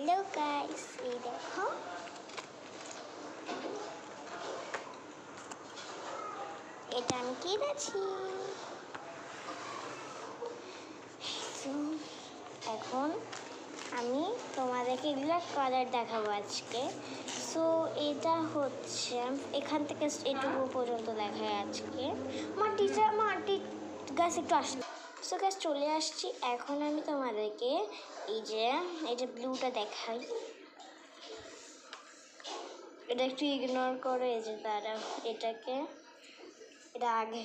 Hello guys, এই দেখো এটা আমি কিনেছি। এখন আমি তোমাদেরকে এগুলো কালার দেখাবো আজকে। সো এটা হচ্ছে এখান থেকে এটুকু পর্যন্ত দেখায় আজকে। মাটি গাছ একটু আসছে। সো গাছ চলে আসছি। এখন আমি তোমাদেরকে এই যে ব্লুটা দেখাই। এটা একটু ইগনোর করে, এই যে তারা এটা আগে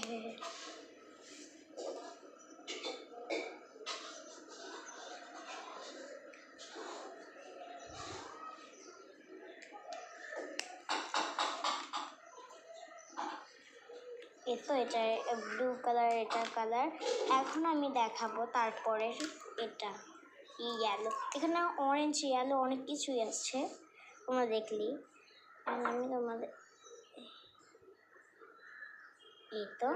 এটা ব্লু কালার, এটা কালার। এখন আমি দেখাবো তারপরে এটা ইয়েলো। এখানে অরেঞ্জ ইয়েলো অনেক কিছুই আছে, তোমরা দেখলি। আমি তোমাদের এই তো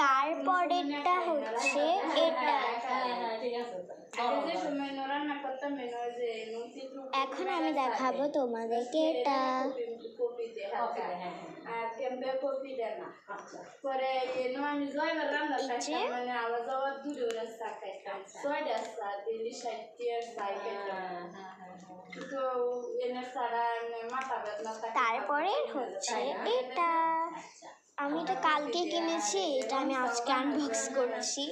তারপরেরটা হচ্ছে এটা। এখন আমি দেখাবো তোমাদেরকে এটা। তারপরে হচ্ছে এটা। আমি এটা কালকে কিনেছি, এটা আমি আজকে আনবক্স করছি।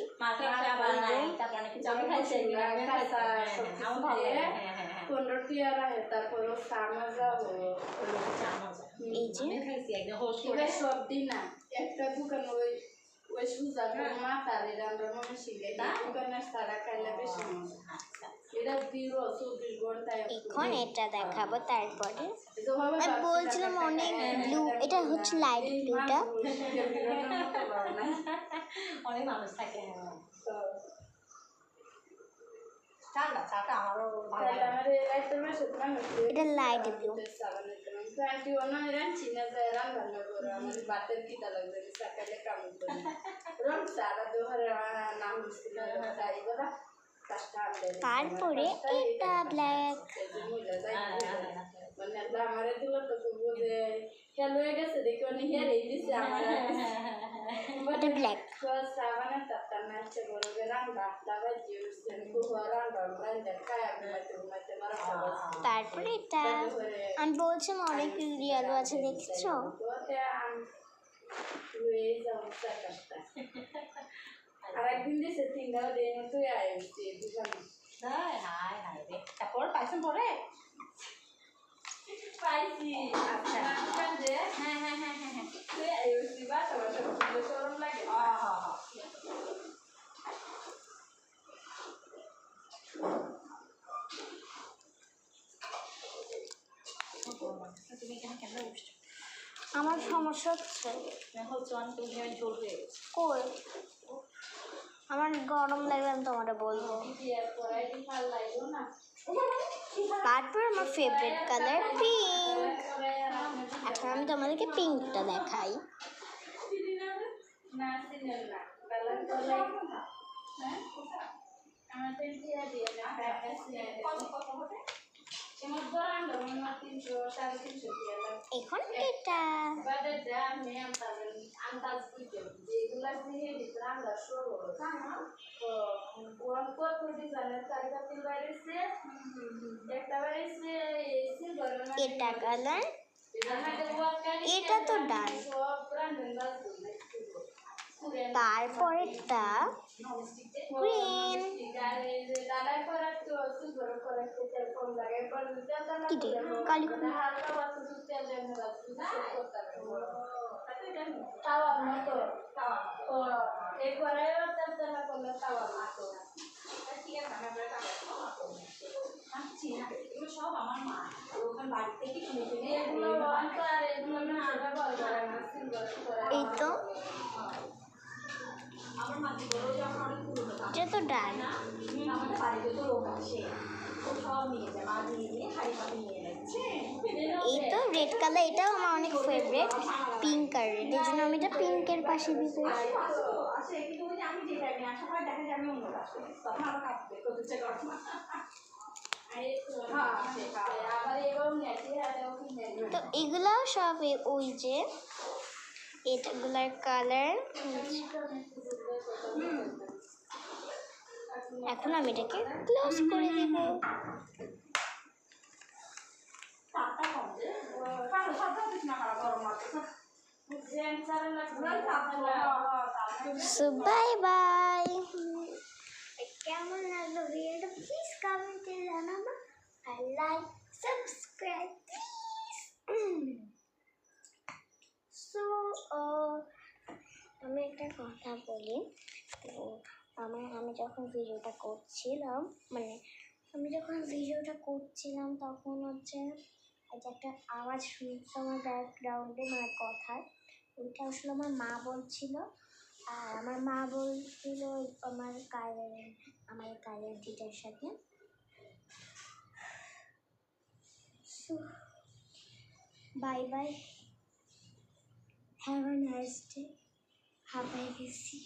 এই যে সব দিন একটা দোকান ওই সুজা মাথারে আমরা মনে শিখে দোকানের সারা খাইলে বেশি এখন এটা দেখাবো। তারপরে আমি বলছিলাম অনেক ব্লু, এটা হচ্ছে লাইট ব্লুটা। অনেক মানুষ থাকে, এটা লাইট ব্লু। তারপরে এটা ব্ল্যাক। এটা ব্ল্যাক। তারপরে এটা আমি বলছিলাম অনেক ইয়েলো আছে, দেখছো? আরেকদিন দিছে তিনটাও দিয়ে তুই আইছি দুজনে। হাই রে তারপর পাইছেন পরে পাইছি। আচ্ছা হ্যাঁ তুই আইছি বাসা শরম লাগে। তুমি এখানে কেন বসছো? আমার সমস্যা হচ্ছে কই আমার গরম লাগবে, আমি তোমাকে বলবো। তারপর আমার ফেভারিট কালার পিঙ্ক। এখন আমি তোমাদেরকে পিঙ্কটা দেখাই। এখন এটা এটা কালার, এটা তো ডান। তারপরেরটা গ্রিন। এই তো এটা তো ডান। এই তো রেড কালার, এটাও আমার অনেক ফেভারিট, পিঙ্ক আর রেড, এই জন্য আমি এটা পিঙ্কের পাশে দিতে। তো এগুলাও সব ওই যে এটাগুলার কালার। এখন আমি এটাকে ক্লোজ করে দিব। So bye bye. কেমন লাগলো ভিডিওটা প্লিজ কমেন্টে জানাবো, আর লাইক সাবস্ক্রাইব প্লিজ। সো আমি একটা কথা বলি, তো আমি যখন ভিডিওটা করছিলাম, তখন হচ্ছে যে একটা আওয়াজ শুনছে আমার ব্যাকগ্রাউন্ডে, মানে কথার, ওইটা আসলে আমার মা বলছিল। আর আমার মা বলছিল আমার কাজের দিটার সাথে। Bye bye, have a nice day, হাবাই গেছি।